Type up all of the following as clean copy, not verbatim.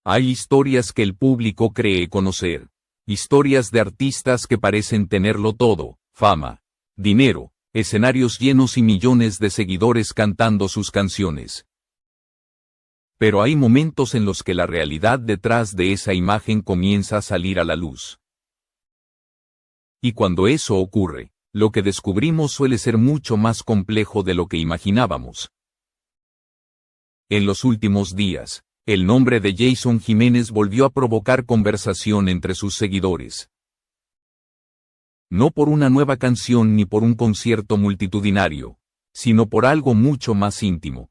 Hay historias que el público cree conocer. Historias de artistas que parecen tenerlo todo: fama, dinero, escenarios llenos y millones de seguidores cantando sus canciones. Pero hay momentos en los que la realidad detrás de esa imagen comienza a salir a la luz. Y cuando eso ocurre, lo que descubrimos suele ser mucho más complejo de lo que imaginábamos. En los últimos días, el nombre de Jason Jiménez volvió a provocar conversación entre sus seguidores. No por una nueva canción ni por un concierto multitudinario, sino por algo mucho más íntimo.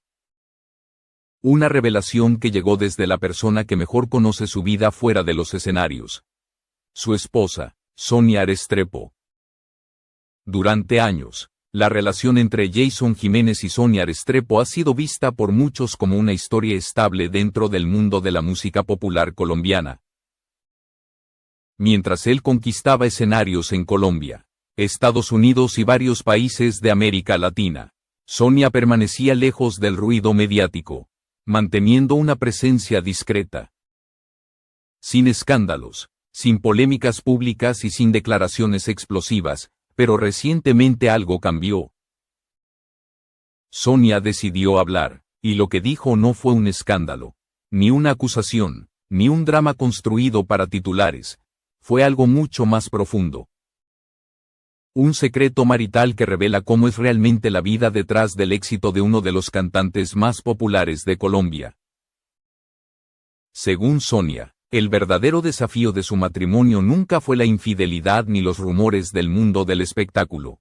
Una revelación que llegó desde la persona que mejor conoce su vida fuera de los escenarios. Su esposa, Sonia Restrepo. Durante años, la relación entre Jason Jiménez y Sonia Restrepo ha sido vista por muchos como una historia estable dentro del mundo de la música popular colombiana. Mientras él conquistaba escenarios en Colombia, Estados Unidos y varios países de América Latina, Sonia permanecía lejos del ruido mediático, manteniendo una presencia discreta. Sin escándalos, sin polémicas públicas y sin declaraciones explosivas, pero recientemente algo cambió. Sonia decidió hablar, y lo que dijo no fue un escándalo, ni una acusación, ni un drama construido para titulares, fue algo mucho más profundo. Un secreto marital que revela cómo es realmente la vida detrás del éxito de uno de los cantantes más populares de Colombia. Según Sonia, el verdadero desafío de su matrimonio nunca fue la infidelidad ni los rumores del mundo del espectáculo.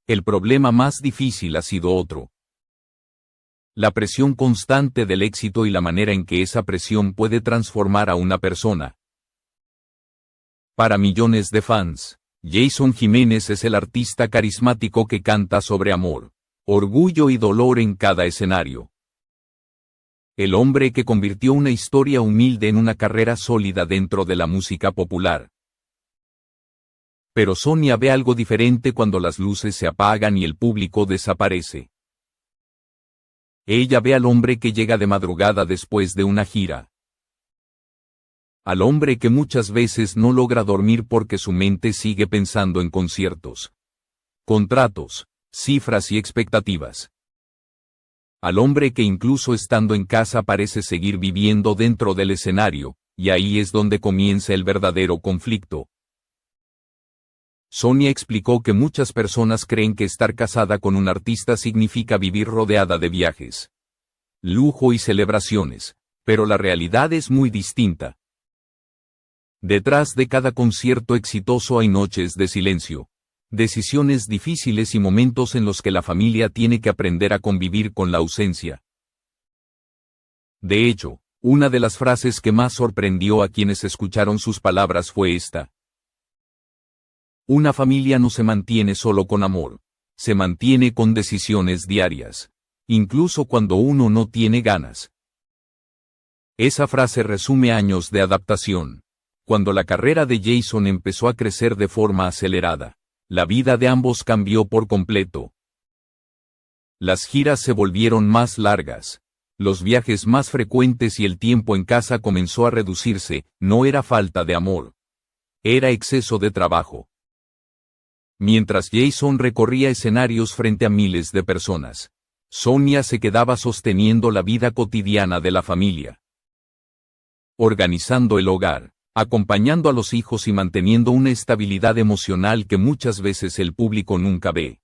El problema más difícil ha sido otro. La presión constante del éxito y la manera en que esa presión puede transformar a una persona. Para millones de fans, Jason Jiménez es el artista carismático que canta sobre amor, orgullo y dolor en cada escenario. El hombre que convirtió una historia humilde en una carrera sólida dentro de la música popular. Pero Sonia ve algo diferente cuando las luces se apagan y el público desaparece. Ella ve al hombre que llega de madrugada después de una gira. Al hombre que muchas veces no logra dormir porque su mente sigue pensando en conciertos, contratos, cifras y expectativas. Al hombre que incluso estando en casa parece seguir viviendo dentro del escenario, y ahí es donde comienza el verdadero conflicto. Sonia explicó que muchas personas creen que estar casada con un artista significa vivir rodeada de viajes, lujo y celebraciones, pero la realidad es muy distinta. Detrás de cada concierto exitoso hay noches de silencio, decisiones difíciles y momentos en los que la familia tiene que aprender a convivir con la ausencia. De hecho, una de las frases que más sorprendió a quienes escucharon sus palabras fue esta: una familia no se mantiene solo con amor, se mantiene con decisiones diarias, incluso cuando uno no tiene ganas. Esa frase resume años de adaptación. Cuando la carrera de Jason empezó a crecer de forma acelerada, la vida de ambos cambió por completo. Las giras se volvieron más largas, los viajes más frecuentes y el tiempo en casa comenzó a reducirse. No era falta de amor, era exceso de trabajo. Mientras Jason recorría escenarios frente a miles de personas, Sonia se quedaba sosteniendo la vida cotidiana de la familia, organizando el hogar, acompañando a los hijos y manteniendo una estabilidad emocional que muchas veces el público nunca ve.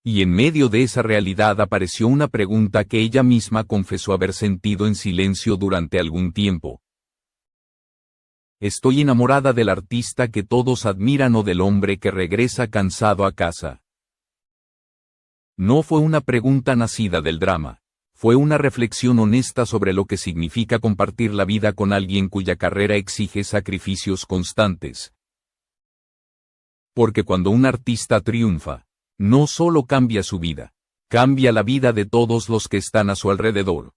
Y en medio de esa realidad apareció una pregunta que ella misma confesó haber sentido en silencio durante algún tiempo. ¿Estoy enamorada del artista que todos admiran o del hombre que regresa cansado a casa? No fue una pregunta nacida del drama. Fue una reflexión honesta sobre lo que significa compartir la vida con alguien cuya carrera exige sacrificios constantes. Porque cuando un artista triunfa, no solo cambia su vida, cambia la vida de todos los que están a su alrededor.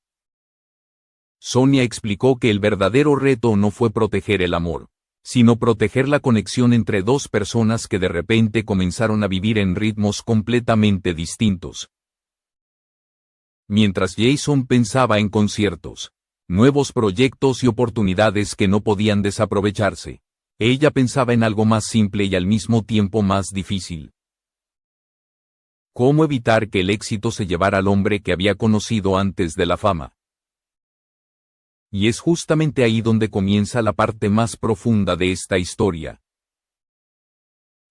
Sonia explicó que el verdadero reto no fue proteger el amor, sino proteger la conexión entre dos personas que de repente comenzaron a vivir en ritmos completamente distintos. Mientras Jason pensaba en conciertos, nuevos proyectos y oportunidades que no podían desaprovecharse. Ella pensaba en algo más simple y al mismo tiempo más difícil. ¿Cómo evitar que el éxito se llevara al hombre que había conocido antes de la fama? Y es justamente ahí donde comienza la parte más profunda de esta historia.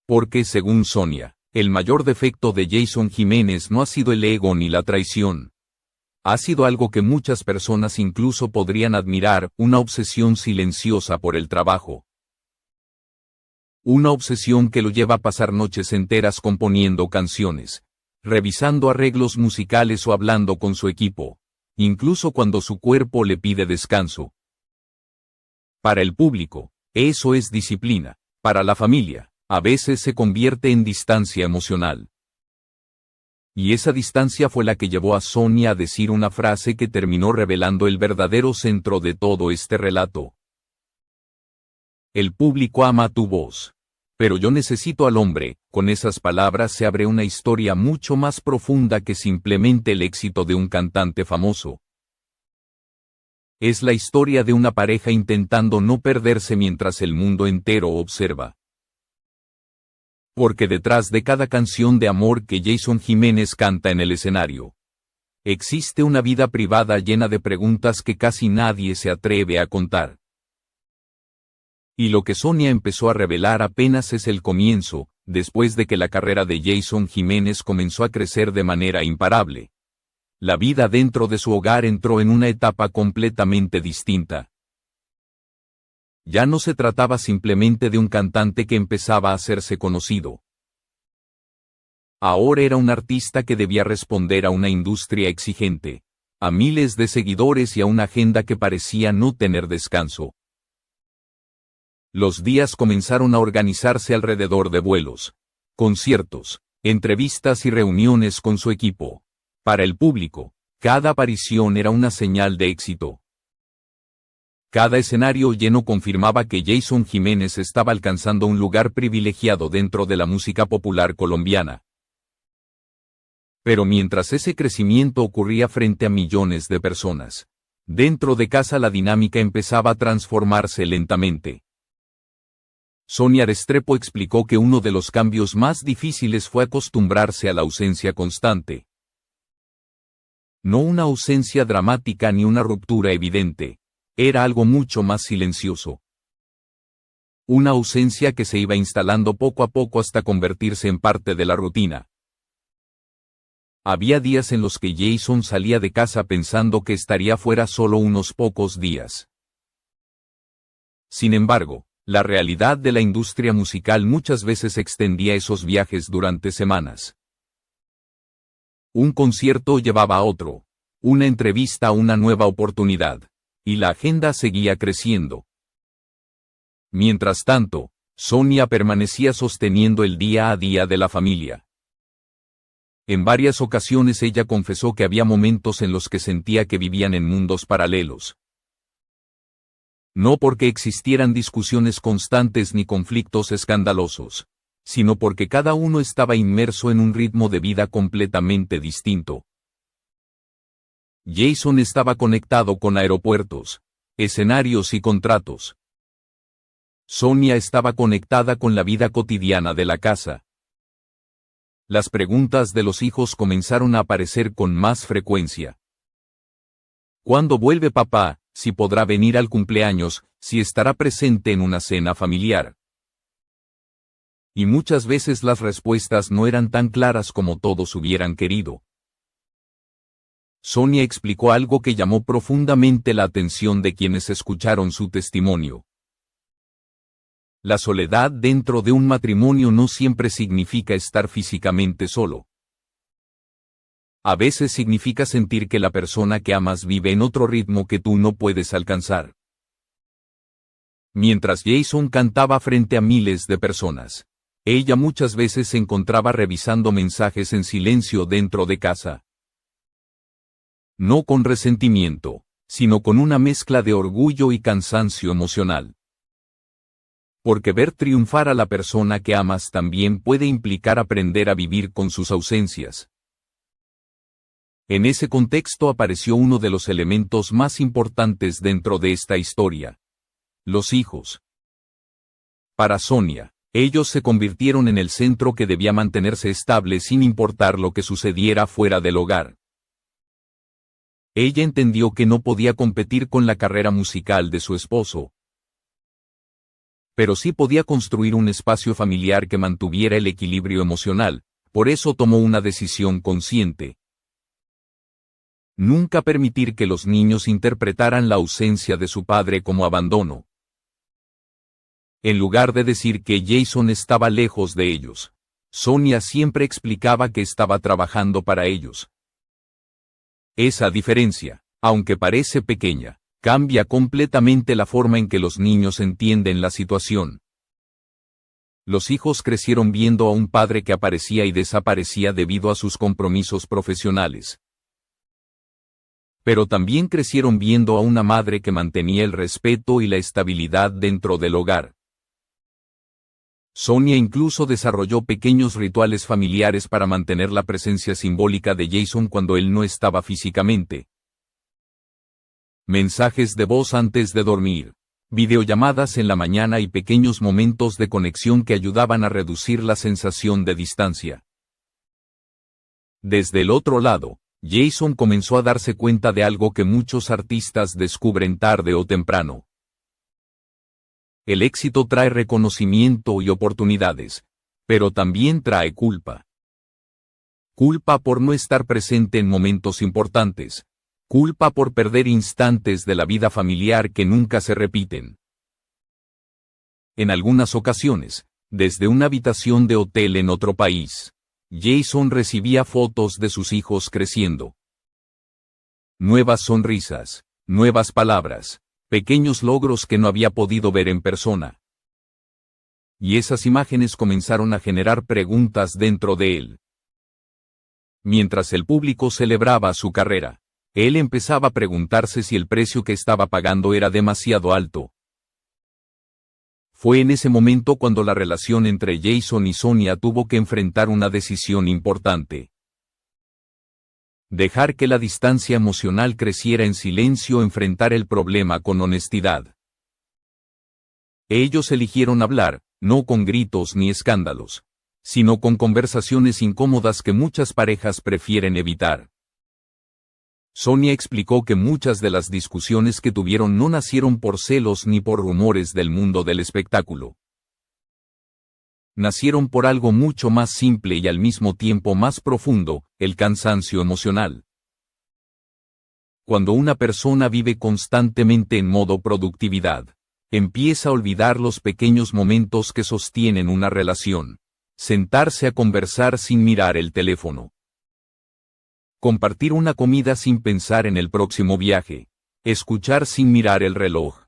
Porque, según Sonia, el mayor defecto de Jason Jiménez no ha sido el ego ni la traición. Ha sido algo que muchas personas incluso podrían admirar, una obsesión silenciosa por el trabajo. Una obsesión que lo lleva a pasar noches enteras componiendo canciones, revisando arreglos musicales o hablando con su equipo, incluso cuando su cuerpo le pide descanso. Para el público, eso es disciplina. Para la familia, a veces se convierte en distancia emocional. Y esa distancia fue la que llevó a Sonia a decir una frase que terminó revelando el verdadero centro de todo este relato. El público ama tu voz. Pero yo necesito al hombre. Con esas palabras se abre una historia mucho más profunda que simplemente el éxito de un cantante famoso. Es la historia de una pareja intentando no perderse mientras el mundo entero observa. Porque detrás de cada canción de amor que Jason Jiménez canta en el escenario, existe una vida privada llena de preguntas que casi nadie se atreve a contar. Y lo que Sonia empezó a revelar apenas es el comienzo, después de que la carrera de Jason Jiménez comenzó a crecer de manera imparable. La vida dentro de su hogar entró en una etapa completamente distinta. Ya no se trataba simplemente de un cantante que empezaba a hacerse conocido. Ahora era un artista que debía responder a una industria exigente, a miles de seguidores y a una agenda que parecía no tener descanso. Los días comenzaron a organizarse alrededor de vuelos, conciertos, entrevistas y reuniones con su equipo. Para el público, cada aparición era una señal de éxito. Cada escenario lleno confirmaba que Jason Jiménez estaba alcanzando un lugar privilegiado dentro de la música popular colombiana. Pero mientras ese crecimiento ocurría frente a millones de personas, dentro de casa la dinámica empezaba a transformarse lentamente. Sonia Restrepo explicó que uno de los cambios más difíciles fue acostumbrarse a la ausencia constante. No una ausencia dramática ni una ruptura evidente, era algo mucho más silencioso. Una ausencia que se iba instalando poco a poco hasta convertirse en parte de la rutina. Había días en los que Jason salía de casa pensando que estaría fuera solo unos pocos días. Sin embargo, la realidad de la industria musical muchas veces extendía esos viajes durante semanas. Un concierto llevaba a otro, una entrevista a una nueva oportunidad, y la agenda seguía creciendo. Mientras tanto, Sonia permanecía sosteniendo el día a día de la familia. En varias ocasiones ella confesó que había momentos en los que sentía que vivían en mundos paralelos. No porque existieran discusiones constantes ni conflictos escandalosos, sino porque cada uno estaba inmerso en un ritmo de vida completamente distinto. Jason estaba conectado con aeropuertos, escenarios y contratos. Sonia estaba conectada con la vida cotidiana de la casa. Las preguntas de los hijos comenzaron a aparecer con más frecuencia. ¿Cuándo vuelve papá? Si podrá venir al cumpleaños, si estará presente en una cena familiar. Y muchas veces las respuestas no eran tan claras como todos hubieran querido. Sonia explicó algo que llamó profundamente la atención de quienes escucharon su testimonio. La soledad dentro de un matrimonio no siempre significa estar físicamente solo. A veces significa sentir que la persona que amas vive en otro ritmo que tú no puedes alcanzar. Mientras Jason cantaba frente a miles de personas, ella muchas veces se encontraba revisando mensajes en silencio dentro de casa. No con resentimiento, sino con una mezcla de orgullo y cansancio emocional. Porque ver triunfar a la persona que amas también puede implicar aprender a vivir con sus ausencias. En ese contexto apareció uno de los elementos más importantes dentro de esta historia: los hijos. Para Sonia, ellos se convirtieron en el centro que debía mantenerse estable sin importar lo que sucediera fuera del hogar. Ella entendió que no podía competir con la carrera musical de su esposo, pero sí podía construir un espacio familiar que mantuviera el equilibrio emocional. Por eso tomó una decisión consciente: nunca permitir que los niños interpretaran la ausencia de su padre como abandono. En lugar de decir que Jason estaba lejos de ellos, Sonia siempre explicaba que estaba trabajando para ellos. Esa diferencia, aunque parece pequeña, cambia completamente la forma en que los niños entienden la situación. Los hijos crecieron viendo a un padre que aparecía y desaparecía debido a sus compromisos profesionales. Pero también crecieron viendo a una madre que mantenía el respeto y la estabilidad dentro del hogar. Sonia incluso desarrolló pequeños rituales familiares para mantener la presencia simbólica de Jason cuando él no estaba físicamente. Mensajes de voz antes de dormir, videollamadas en la mañana y pequeños momentos de conexión que ayudaban a reducir la sensación de distancia. Desde el otro lado, Jason comenzó a darse cuenta de algo que muchos artistas descubren tarde o temprano. El éxito trae reconocimiento y oportunidades, pero también trae culpa. Culpa por no estar presente en momentos importantes. Culpa por perder instantes de la vida familiar que nunca se repiten. En algunas ocasiones, desde una habitación de hotel en otro país, Jason recibía fotos de sus hijos creciendo. Nuevas sonrisas, nuevas palabras, pequeños logros que no había podido ver en persona. Y esas imágenes comenzaron a generar preguntas dentro de él. Mientras el público celebraba su carrera, él empezaba a preguntarse si el precio que estaba pagando era demasiado alto. Fue en ese momento cuando la relación entre Jason y Sonia tuvo que enfrentar una decisión importante. Dejar que la distancia emocional creciera en silencio o enfrentar el problema con honestidad. Ellos eligieron hablar, no con gritos ni escándalos, sino con conversaciones incómodas que muchas parejas prefieren evitar. Sonia explicó que muchas de las discusiones que tuvieron no nacieron por celos ni por rumores del mundo del espectáculo. Nacieron por algo mucho más simple y al mismo tiempo más profundo: el cansancio emocional. Cuando una persona vive constantemente en modo productividad, empieza a olvidar los pequeños momentos que sostienen una relación. Sentarse a conversar sin mirar el teléfono. Compartir una comida sin pensar en el próximo viaje. Escuchar sin mirar el reloj.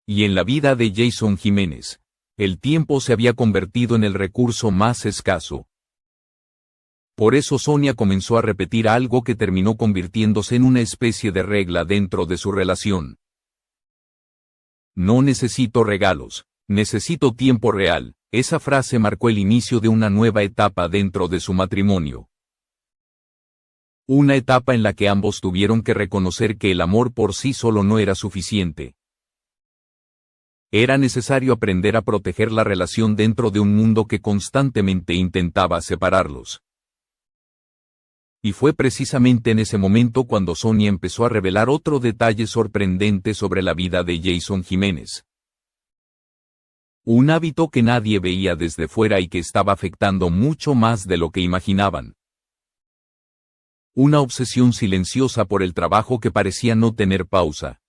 Y en la vida de Jason Jiménez, el tiempo se había convertido en el recurso más escaso. Por eso Sonia comenzó a repetir algo que terminó convirtiéndose en una especie de regla dentro de su relación. No necesito regalos, necesito tiempo real. Esa frase marcó el inicio de una nueva etapa dentro de su matrimonio. Una etapa en la que ambos tuvieron que reconocer que el amor por sí solo no era suficiente. Era necesario aprender a proteger la relación dentro de un mundo que constantemente intentaba separarlos. Y fue precisamente en ese momento cuando Sonia empezó a revelar otro detalle sorprendente sobre la vida de Jason Jiménez. Un hábito que nadie veía desde fuera y que estaba afectando mucho más de lo que imaginaban. Una obsesión silenciosa por el trabajo que parecía no tener pausa.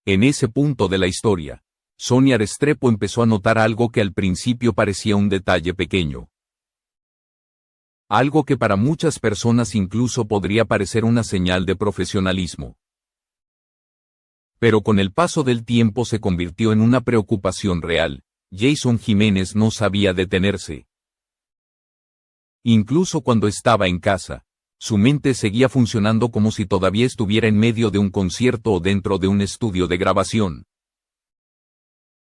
En ese punto de la historia, Sonia Restrepo empezó a notar algo que al principio parecía un detalle pequeño. Algo que para muchas personas incluso podría parecer una señal de profesionalismo. Pero con el paso del tiempo se convirtió en una preocupación real. Jason Jiménez no sabía detenerse. Incluso cuando estaba en casa, su mente seguía funcionando como si todavía estuviera en medio de un concierto o dentro de un estudio de grabación.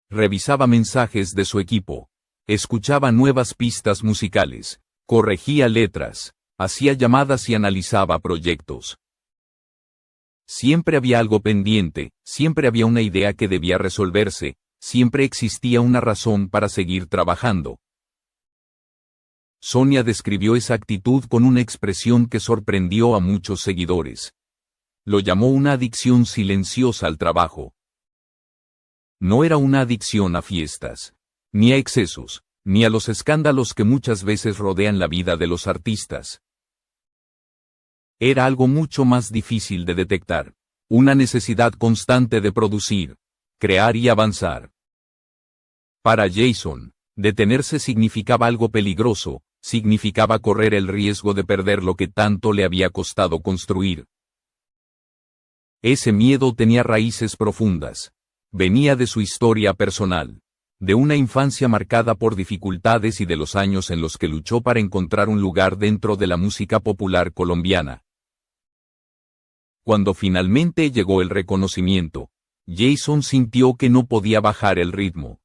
Revisaba mensajes de su equipo, escuchaba nuevas pistas musicales, corregía letras, hacía llamadas y analizaba proyectos. Siempre había algo pendiente, siempre había una idea que debía resolverse, siempre existía una razón para seguir trabajando. Sonia describió esa actitud con una expresión que sorprendió a muchos seguidores. Lo llamó una adicción silenciosa al trabajo. No era una adicción a fiestas, ni a excesos, ni a los escándalos que muchas veces rodean la vida de los artistas. Era algo mucho más difícil de detectar, una necesidad constante de producir, crear y avanzar. Para Jason, detenerse significaba algo peligroso, significaba correr el riesgo de perder lo que tanto le había costado construir. Ese miedo tenía raíces profundas. Venía de su historia personal, de una infancia marcada por dificultades y de los años en los que luchó para encontrar un lugar dentro de la música popular colombiana. Cuando finalmente llegó el reconocimiento, Jason sintió que no podía bajar el ritmo.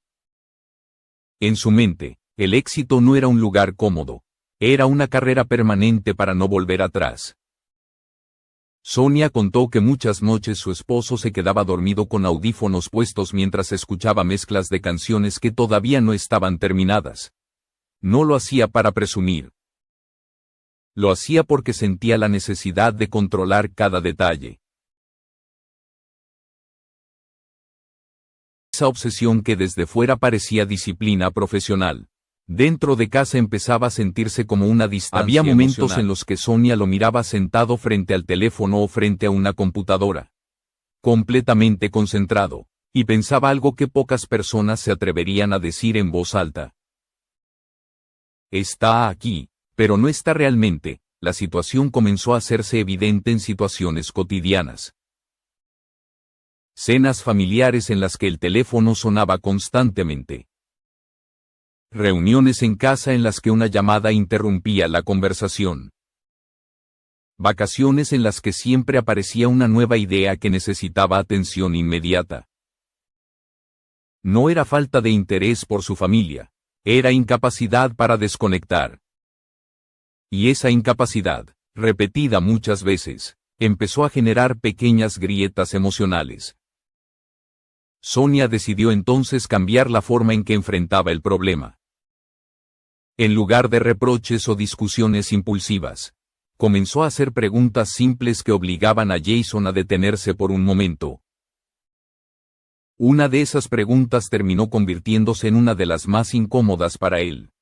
En su mente, el éxito no era un lugar cómodo, era una carrera permanente para no volver atrás. Sonia contó que muchas noches su esposo se quedaba dormido con audífonos puestos mientras escuchaba mezclas de canciones que todavía no estaban terminadas. No lo hacía para presumir. Lo hacía porque sentía la necesidad de controlar cada detalle. Esa obsesión que desde fuera parecía disciplina profesional. Dentro de casa empezaba a sentirse como una distancia. Había momentos emocional en los que Sonia lo miraba sentado frente al teléfono o frente a una computadora, completamente concentrado, y pensaba algo que pocas personas se atreverían a decir en voz alta. Está aquí, pero no está realmente. La situación comenzó a hacerse evidente en situaciones cotidianas. Cenas familiares en las que el teléfono sonaba constantemente. Reuniones en casa en las que una llamada interrumpía la conversación. Vacaciones en las que siempre aparecía una nueva idea que necesitaba atención inmediata. No era falta de interés por su familia, era incapacidad para desconectar. Y esa incapacidad, repetida muchas veces, empezó a generar pequeñas grietas emocionales. Sonia decidió entonces cambiar la forma en que enfrentaba el problema. En lugar de reproches o discusiones impulsivas, comenzó a hacer preguntas simples que obligaban a Jason a detenerse por un momento. Una de esas preguntas terminó convirtiéndose en una de las más incómodas para él.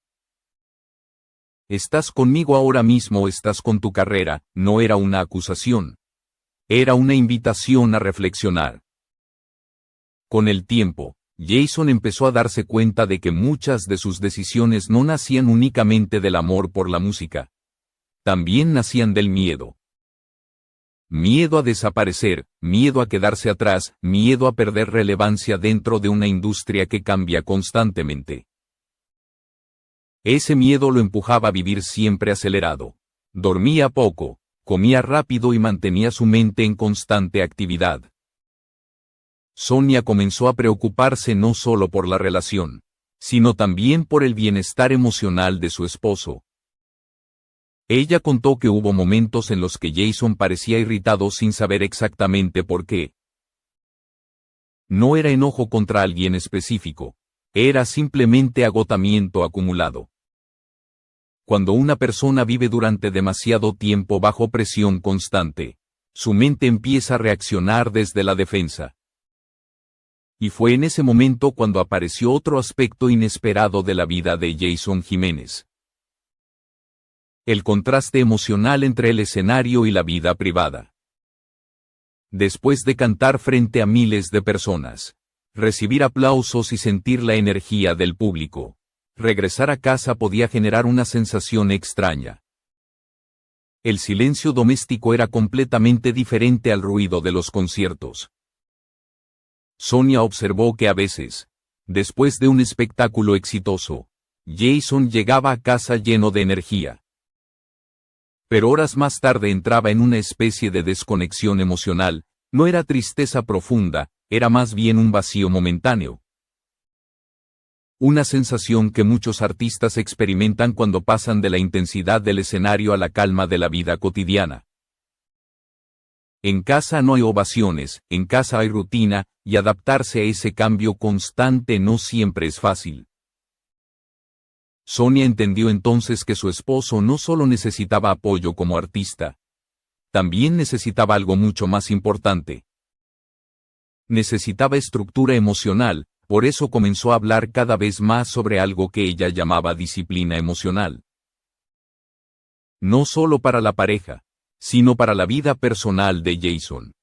¿Estás conmigo ahora mismo o estás con tu carrera? No era una acusación. Era una invitación a reflexionar. Con el tiempo, Jason empezó a darse cuenta de que muchas de sus decisiones no nacían únicamente del amor por la música. También nacían del miedo. Miedo a desaparecer, miedo a quedarse atrás, miedo a perder relevancia dentro de una industria que cambia constantemente. Ese miedo lo empujaba a vivir siempre acelerado. Dormía poco, comía rápido y mantenía su mente en constante actividad. Sonia comenzó a preocuparse no solo por la relación, sino también por el bienestar emocional de su esposo. Ella contó que hubo momentos en los que Jason parecía irritado sin saber exactamente por qué. No era enojo contra alguien específico, era simplemente agotamiento acumulado. Cuando una persona vive durante demasiado tiempo bajo presión constante, su mente empieza a reaccionar desde la defensa. Y fue en ese momento cuando apareció otro aspecto inesperado de la vida de Jason Jiménez. El contraste emocional entre el escenario y la vida privada. Después de cantar frente a miles de personas, recibir aplausos y sentir la energía del público, regresar a casa podía generar una sensación extraña. El silencio doméstico era completamente diferente al ruido de los conciertos. Sonia observó que a veces, después de un espectáculo exitoso, Jason llegaba a casa lleno de energía. Pero horas más tarde entraba en una especie de desconexión emocional. No era tristeza profunda, era más bien un vacío momentáneo. Una sensación que muchos artistas experimentan cuando pasan de la intensidad del escenario a la calma de la vida cotidiana. En casa no hay ovaciones, en casa hay rutina, y adaptarse a ese cambio constante no siempre es fácil. Sonia entendió entonces que su esposo no solo necesitaba apoyo como artista, también necesitaba algo mucho más importante. Necesitaba estructura emocional, por eso comenzó a hablar cada vez más sobre algo que ella llamaba disciplina emocional. No solo para la pareja, sino para la vida personal de Jason.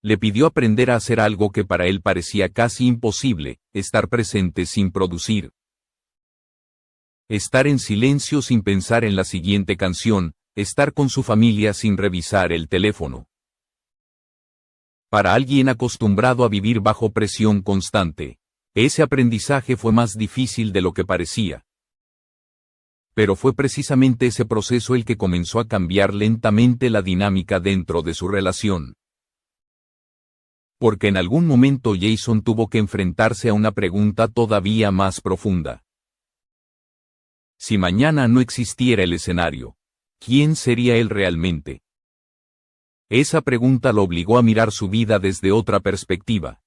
Le pidió aprender a hacer algo que para él parecía casi imposible, estar presente sin producir. Estar en silencio sin pensar en la siguiente canción, estar con su familia sin revisar el teléfono. Para alguien acostumbrado a vivir bajo presión constante, ese aprendizaje fue más difícil de lo que parecía. Pero fue precisamente ese proceso el que comenzó a cambiar lentamente la dinámica dentro de su relación. Porque en algún momento Jason tuvo que enfrentarse a una pregunta todavía más profunda. Si mañana no existiera el escenario, ¿quién sería él realmente? Esa pregunta lo obligó a mirar su vida desde otra perspectiva.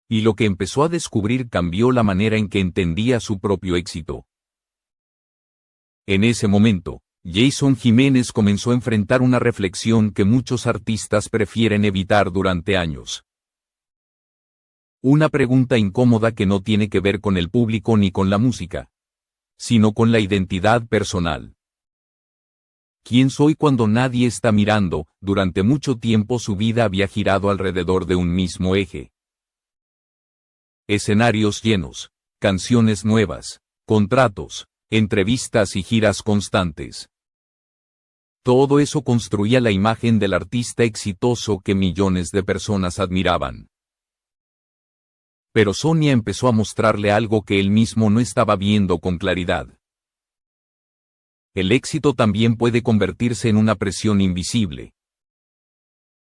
Y lo que empezó a descubrir cambió la manera en que entendía su propio éxito. En ese momento, Jason Jiménez comenzó a enfrentar una reflexión que muchos artistas prefieren evitar durante años. Una pregunta incómoda que no tiene que ver con el público ni con la música, sino con la identidad personal. ¿Quién soy cuando nadie está mirando? Durante mucho tiempo su vida había girado alrededor de un mismo eje. Escenarios llenos, canciones nuevas, contratos, entrevistas y giras constantes. Todo eso construía la imagen del artista exitoso que millones de personas admiraban. Pero Sonia empezó a mostrarle algo que él mismo no estaba viendo con claridad. El éxito también puede convertirse en una presión invisible.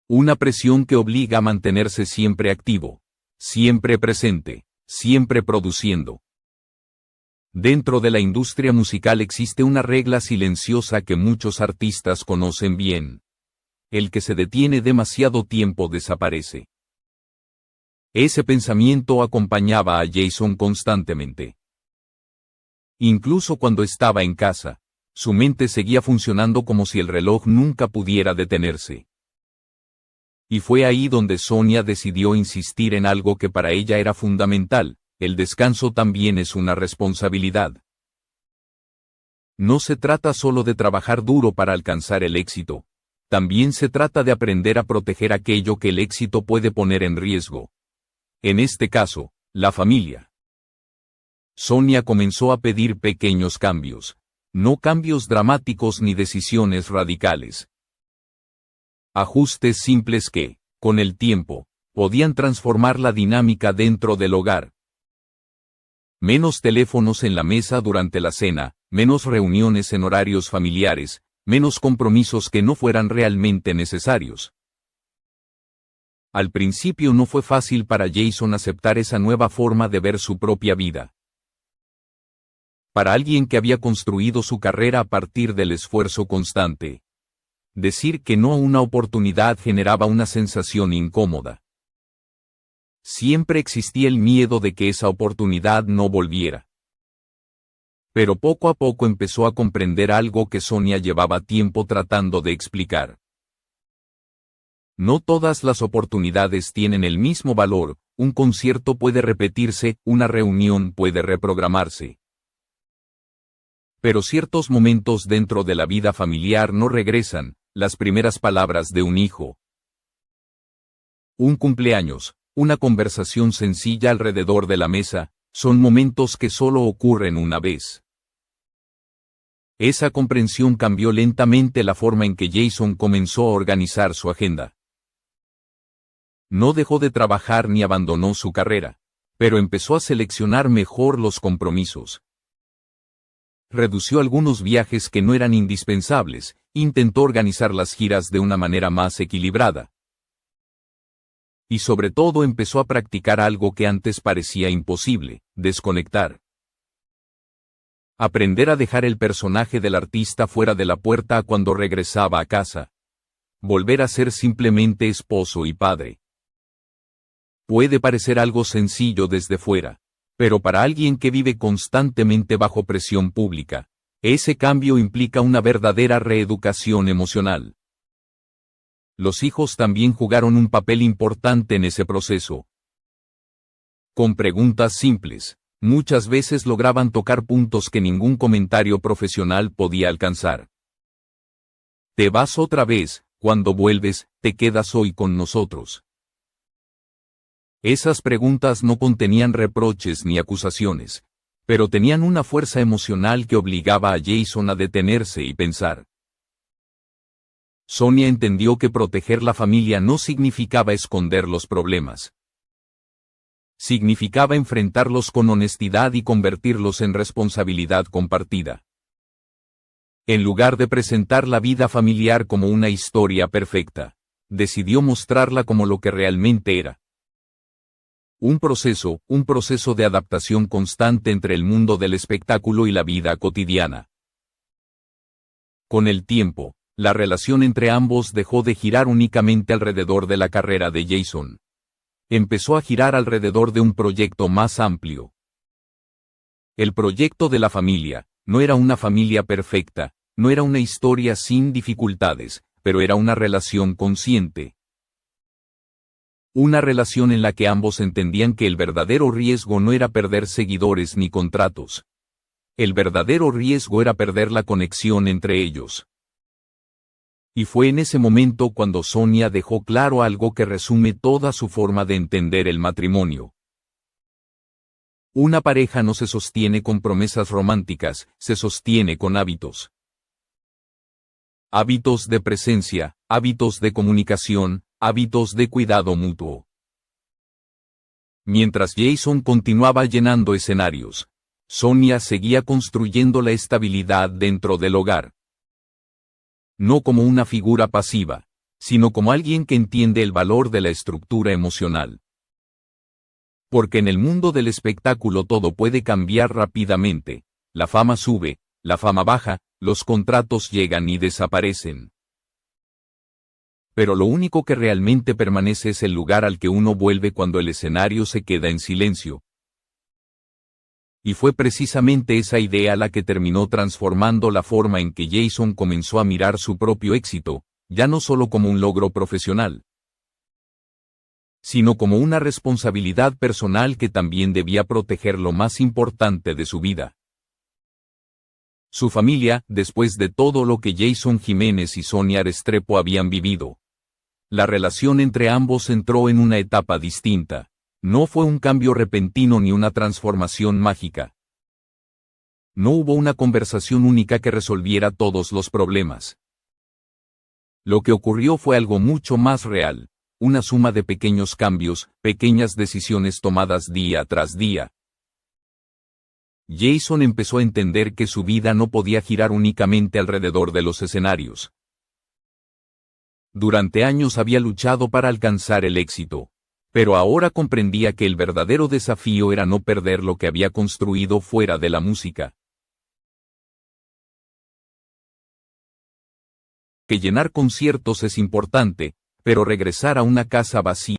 Una presión que obliga a mantenerse siempre activo, siempre presente, siempre produciendo. Dentro de la industria musical existe una regla silenciosa que muchos artistas conocen bien. El que se detiene demasiado tiempo desaparece. Ese pensamiento acompañaba a Jason constantemente. Incluso cuando estaba en casa, su mente seguía funcionando como si el reloj nunca pudiera detenerse. Y fue ahí donde Sonia decidió insistir en algo que para ella era fundamental: el descanso también es una responsabilidad. No se trata solo de trabajar duro para alcanzar el éxito, también se trata de aprender a proteger aquello que el éxito puede poner en riesgo. En este caso, la familia. Sonia comenzó a pedir pequeños cambios, no cambios dramáticos ni decisiones radicales. Ajustes simples que, con el tiempo, podían transformar la dinámica dentro del hogar. Menos teléfonos en la mesa durante la cena, menos reuniones en horarios familiares, menos compromisos que no fueran realmente necesarios. Al principio no fue fácil para Jason aceptar esa nueva forma de ver su propia vida. Para alguien que había construido su carrera a partir del esfuerzo constante, decir que no a una oportunidad generaba una sensación incómoda. Siempre existía el miedo de que esa oportunidad no volviera. Pero poco a poco empezó a comprender algo que Sonia llevaba tiempo tratando de explicar. No todas las oportunidades tienen el mismo valor, un concierto puede repetirse, una reunión puede reprogramarse. Pero ciertos momentos dentro de la vida familiar no regresan: las primeras palabras de un hijo, un cumpleaños, una conversación sencilla alrededor de la mesa, son momentos que solo ocurren una vez. Esa comprensión cambió lentamente la forma en que Jason comenzó a organizar su agenda. No dejó de trabajar ni abandonó su carrera, pero empezó a seleccionar mejor los compromisos. Redució algunos viajes que no eran indispensables, intentó organizar las giras de una manera más equilibrada. Y sobre todo empezó a practicar algo que antes parecía imposible: desconectar. Aprender a dejar el personaje del artista fuera de la puerta cuando regresaba a casa. Volver a ser simplemente esposo y padre. Puede parecer algo sencillo desde fuera, pero para alguien que vive constantemente bajo presión pública, ese cambio implica una verdadera reeducación emocional. Los hijos también jugaron un papel importante en ese proceso. Con preguntas simples, muchas veces lograban tocar puntos que ningún comentario profesional podía alcanzar. ¿Te vas otra vez? Cuando vuelves, ¿te quedas hoy con nosotros? Esas preguntas no contenían reproches ni acusaciones, pero tenían una fuerza emocional que obligaba a Jason a detenerse y pensar. Sonia entendió que proteger la familia no significaba esconder los problemas. Significaba enfrentarlos con honestidad y convertirlos en responsabilidad compartida. En lugar de presentar la vida familiar como una historia perfecta, decidió mostrarla como lo que realmente era. Un proceso de adaptación constante entre el mundo del espectáculo y la vida cotidiana. Con el tiempo, la relación entre ambos dejó de girar únicamente alrededor de la carrera de Jason. Empezó a girar alrededor de un proyecto más amplio. El proyecto de la familia. No era una familia perfecta, no era una historia sin dificultades, pero era una relación consciente. Una relación en la que ambos entendían que el verdadero riesgo no era perder seguidores ni contratos. El verdadero riesgo era perder la conexión entre ellos. Y fue en ese momento cuando Sonia dejó claro algo que resume toda su forma de entender el matrimonio. Una pareja no se sostiene con promesas románticas, se sostiene con hábitos. Hábitos de presencia, hábitos de comunicación, hábitos de cuidado mutuo. Mientras Jason continuaba llenando escenarios, Sonia seguía construyendo la estabilidad dentro del hogar. No como una figura pasiva, sino como alguien que entiende el valor de la estructura emocional. Porque en el mundo del espectáculo todo puede cambiar rápidamente: la fama sube, la fama baja, los contratos llegan y desaparecen. Pero lo único que realmente permanece es el lugar al que uno vuelve cuando el escenario se queda en silencio. Y fue precisamente esa idea la que terminó transformando la forma en que Jason comenzó a mirar su propio éxito, ya no solo como un logro profesional, sino como una responsabilidad personal que también debía proteger lo más importante de su vida. Su familia, después de todo lo que Jason Jiménez y Sonia Restrepo habían vivido. La relación entre ambos entró en una etapa distinta. No fue un cambio repentino ni una transformación mágica. No hubo una conversación única que resolviera todos los problemas. Lo que ocurrió fue algo mucho más real, una suma de pequeños cambios, pequeñas decisiones tomadas día tras día. Jason empezó a entender que su vida no podía girar únicamente alrededor de los escenarios. Durante años había luchado para alcanzar el éxito, pero ahora comprendía que el verdadero desafío era no perder lo que había construido fuera de la música. Que llenar conciertos es importante, pero regresar a una casa vacía